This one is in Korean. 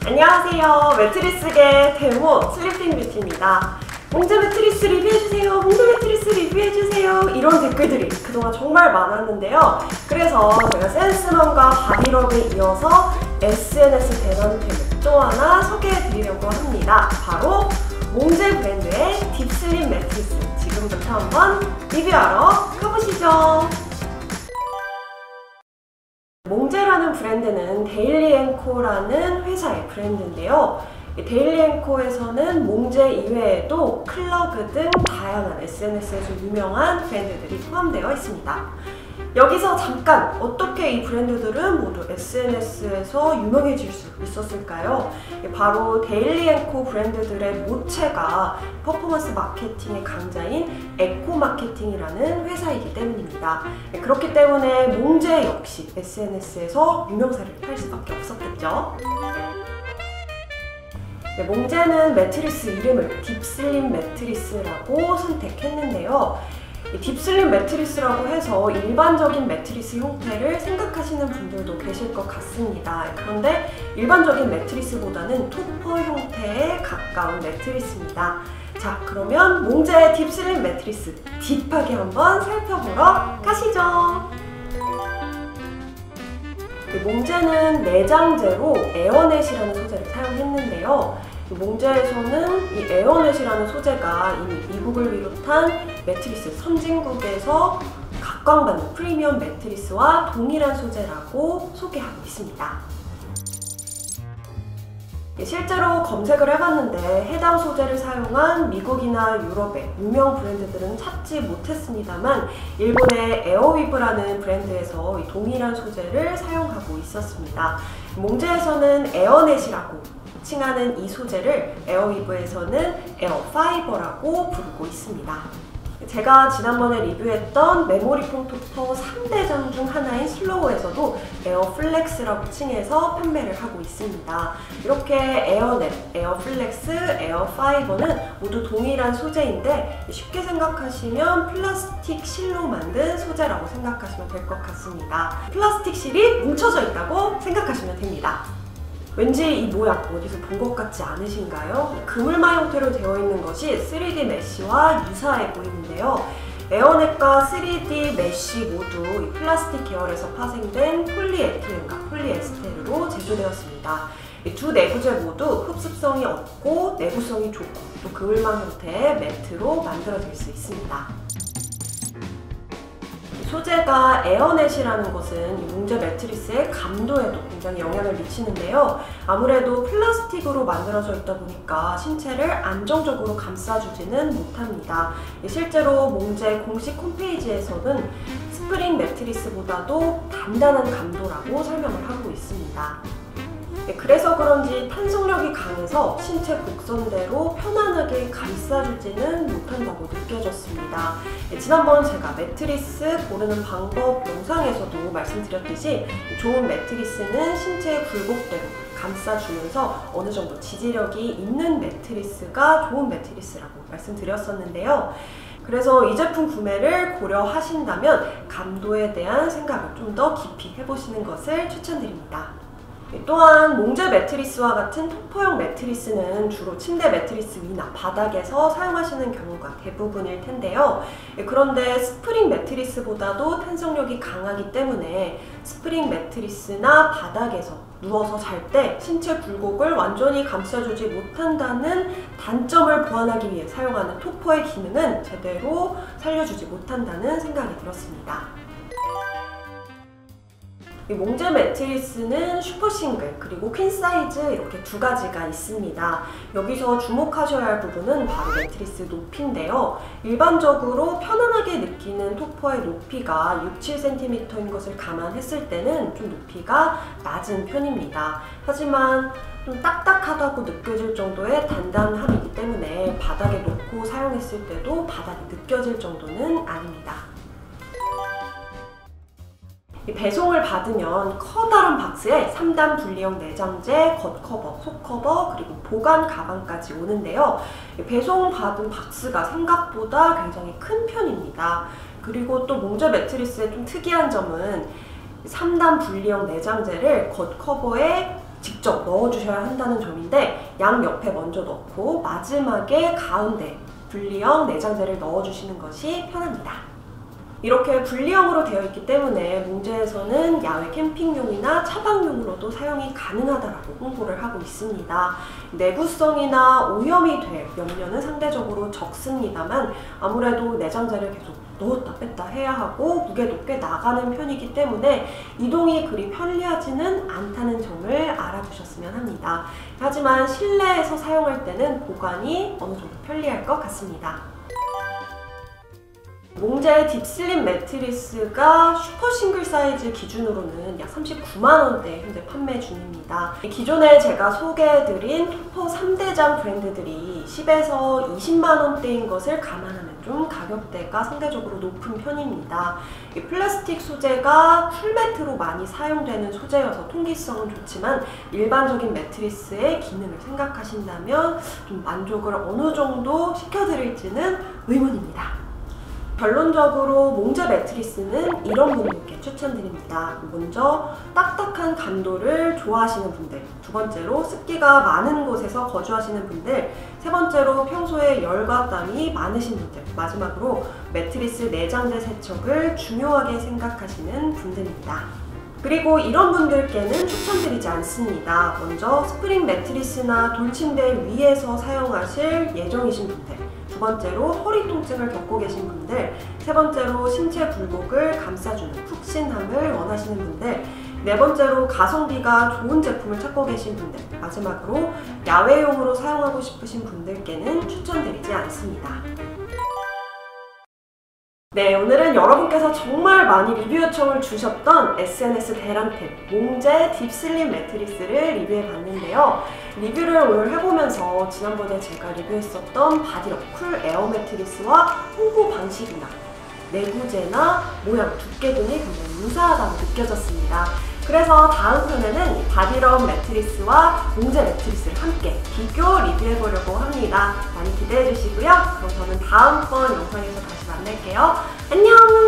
안녕하세요. 매트리스계 데모 슬리핑 뷰티입니다. 몽제 매트리스 리뷰해주세요. 몽제 매트리스 리뷰해주세요. 이런 댓글들이 그동안 정말 많았는데요. 그래서 제가 센스맘과 바디럽에 이어서 SNS 대단템을 또 하나 소개해드리려고 합니다. 바로 몽제 브랜드의 딥슬립 매트리스. 지금부터 한번 리뷰하러 가보시죠. 몽제라는 브랜드는 데일리앤코라는 회사의 브랜드인데요. 데일리앤코에서는 몽제 이외에도 클러그 등 다양한 SNS에서 유명한 브랜드들이 포함되어 있습니다. 여기서 잠깐 어떻게 이 브랜드들은 모두 SNS에서 유명해질 수 있었을까요? 바로 데일리앤코 브랜드들의 모체가 퍼포먼스 마케팅의 강자인 에코 마케팅이라는 회사이기 때문입니다. 그렇기 때문에 몽제 역시 SNS에서 유명세를 탈 수밖에 없었겠죠. 몽제는 매트리스 이름을 딥슬립 매트리스라고 선택했는데요. 딥슬립 매트리스라고 해서 일반적인 매트리스 형태를 생각하시는 분들도 계실 것 같습니다. 그런데 일반적인 매트리스보다는 토퍼 형태에 가까운 매트리스입니다. 자, 그러면 몽제의 딥슬립 매트리스 딥하게 한번 살펴보러 가시죠. 몽제는 내장재로 에어넷이라는 소재를 사용했는데요. 몽제에서는 이 에어넷이라는 소재가 이미 미국을 비롯한 매트리스 선진국에서 각광받는 프리미엄 매트리스와 동일한 소재라고 소개하고 있습니다. 실제로 검색을 해봤는데 해당 소재를 사용한 미국이나 유럽의 유명 브랜드들은 찾지 못했습니다만 일본의 에어위브라는 브랜드에서 이 동일한 소재를 사용하고 있었습니다. 몽제에서는 에어넷이라고 칭하는 이 소재를 에어위브에서는 에어파이버라고 부르고 있습니다. 제가 지난번에 리뷰했던 메모리폼 토퍼 3대장 중 하나인 슬로우에서도 에어플렉스라고 칭해서 판매를 하고 있습니다. 이렇게 에어넷, 에어플렉스, 에어파이버는 모두 동일한 소재인데 쉽게 생각하시면 플라스틱 실로 만든 소재라고 생각하시면 될 것 같습니다. 플라스틱 실이 뭉쳐져 있다고 생각하시면 됩니다. 왠지 이 모양 어디서 본 것 같지 않으신가요? 그물망 형태로 되어 있는 것이 3D 메쉬와 유사해 보이는데요. 에어넷과 3D 메쉬 모두 이 플라스틱 계열에서 파생된 폴리에틸렌과 폴리에스테르로 제조되었습니다. 이 두 내부재 모두 흡습성이 없고 내구성이 좋고 또 그물망 형태의 매트로 만들어질 수 있습니다. 소재가 에어넷이라는 것은 몽제 매트리스의 감도에도 굉장히 영향을 미치는데요. 아무래도 플라스틱으로 만들어져 있다 보니까 신체를 안정적으로 감싸주지는 못합니다. 실제로 몽제 공식 홈페이지에서는 스프링 매트리스보다도 단단한 감도라고 설명을 하고 있습니다. 그래서 그런지 탄성력이 강해서 신체 곡선대로 편안하게 감싸주지는 못한다고 느껴졌습니다. 지난번 제가 매트리스 고르는 방법 영상에서도 말씀드렸듯이 좋은 매트리스는 신체의 굴곡대로 감싸주면서 어느 정도 지지력이 있는 매트리스가 좋은 매트리스라고 말씀드렸었는데요. 그래서 이 제품 구매를 고려하신다면 감도에 대한 생각을 좀 더 깊이 해보시는 것을 추천드립니다. 또한 몽제 매트리스와 같은 토퍼형 매트리스는 주로 침대 매트리스 위나 바닥에서 사용하시는 경우가 대부분일 텐데요. 그런데 스프링 매트리스보다도 탄성력이 강하기 때문에 스프링 매트리스나 바닥에서 누워서 잘 때 신체 굴곡을 완전히 감싸주지 못한다는 단점을 보완하기 위해 사용하는 토퍼의 기능은 제대로 살려주지 못한다는 생각이 들었습니다. 이 몽제 매트리스는 슈퍼 싱글 그리고 퀸 사이즈 이렇게 두 가지가 있습니다. 여기서 주목하셔야 할 부분은 바로 매트리스 높이인데요. 일반적으로 편안하게 느끼는 토퍼의 높이가 6-7cm인 것을 감안했을 때는 좀 높이가 낮은 편입니다. 하지만 좀 딱딱하다고 느껴질 정도의 단단함이기 때문에 바닥에 놓고 사용했을 때도 바닥이 느껴질 정도는 아닙니다. 이 배송을 받으면 커다란 박스에 3단 분리형 내장재, 겉커버, 속커버, 그리고 보관 가방까지 오는데요. 배송 받은 박스가 생각보다 굉장히 큰 편입니다. 그리고 또 몽제 매트리스의 좀 특이한 점은 3단 분리형 내장재를 겉커버에 직접 넣어주셔야 한다는 점인데, 양 옆에 먼저 넣고 마지막에 가운데 분리형 내장재를 넣어주시는 것이 편합니다. 이렇게 분리형으로 되어 있기 때문에 몽제에서는 야외 캠핑용이나 차박용으로도 사용이 가능하다라고 홍보를 하고 있습니다. 내구성이나 오염이 될 염려는 상대적으로 적습니다만, 아무래도 내장재를 계속 넣었다 뺐다 해야 하고 무게도 꽤 나가는 편이기 때문에 이동이 그리 편리하지는 않다는 점을 알아두셨으면 합니다. 하지만 실내에서 사용할 때는 보관이 어느 정도 편리할 것 같습니다. 몽제 딥슬립 매트리스가 슈퍼 싱글 사이즈 기준으로는 약 39만원대에 현재 판매 중입니다. 기존에 제가 소개해드린 토퍼 3대장 브랜드들이 10에서 20만원대인 것을 감안하면 좀 가격대가 상대적으로 높은 편입니다. 이 플라스틱 소재가 풀매트로 많이 사용되는 소재여서 통기성은 좋지만 일반적인 매트리스의 기능을 생각하신다면 좀 만족을 어느 정도 시켜드릴지는 의문입니다. 결론적으로 몽제 매트리스는 이런 분들께 추천드립니다. 먼저 딱딱한 감도를 좋아하시는 분들, 두 번째로 습기가 많은 곳에서 거주하시는 분들, 세 번째로 평소에 열과 땀이 많으신 분들, 마지막으로 매트리스 내장재 세척을 중요하게 생각하시는 분들입니다. 그리고 이런 분들께는 추천드리지 않습니다. 먼저 스프링 매트리스나 돌침대 위에서 사용하실 예정이신 분들, 두 번째로 허리 통증을 겪고 계신 분들, 세 번째로 신체 굴곡을 감싸주는 푹신함을 원하시는 분들, 네 번째로 가성비가 좋은 제품을 찾고 계신 분들, 마지막으로 야외용으로 사용하고 싶으신 분들께는 추천드리지 않습니다. 네, 오늘은 여러분께서 정말 많이 리뷰 요청을 주셨던 SNS 대란템 몽제 딥슬립 매트리스를 리뷰해 봤는데요. 리뷰를 오늘 해보면서 지난번에 제가 리뷰했었던 바디럽 쿨 에어 매트리스와 홍보 방식이나 내구재나 모양, 두께 등이 굉장히 유사하다고 느껴졌습니다. 그래서 다음 편에는 바디럽 매트리스와 몽제 매트리스를 함께 비교 리뷰해보려고 합니다. 많이 기대해 주시고요. 그럼 저는 다음번 영상에서 다시 만날게요. 안녕!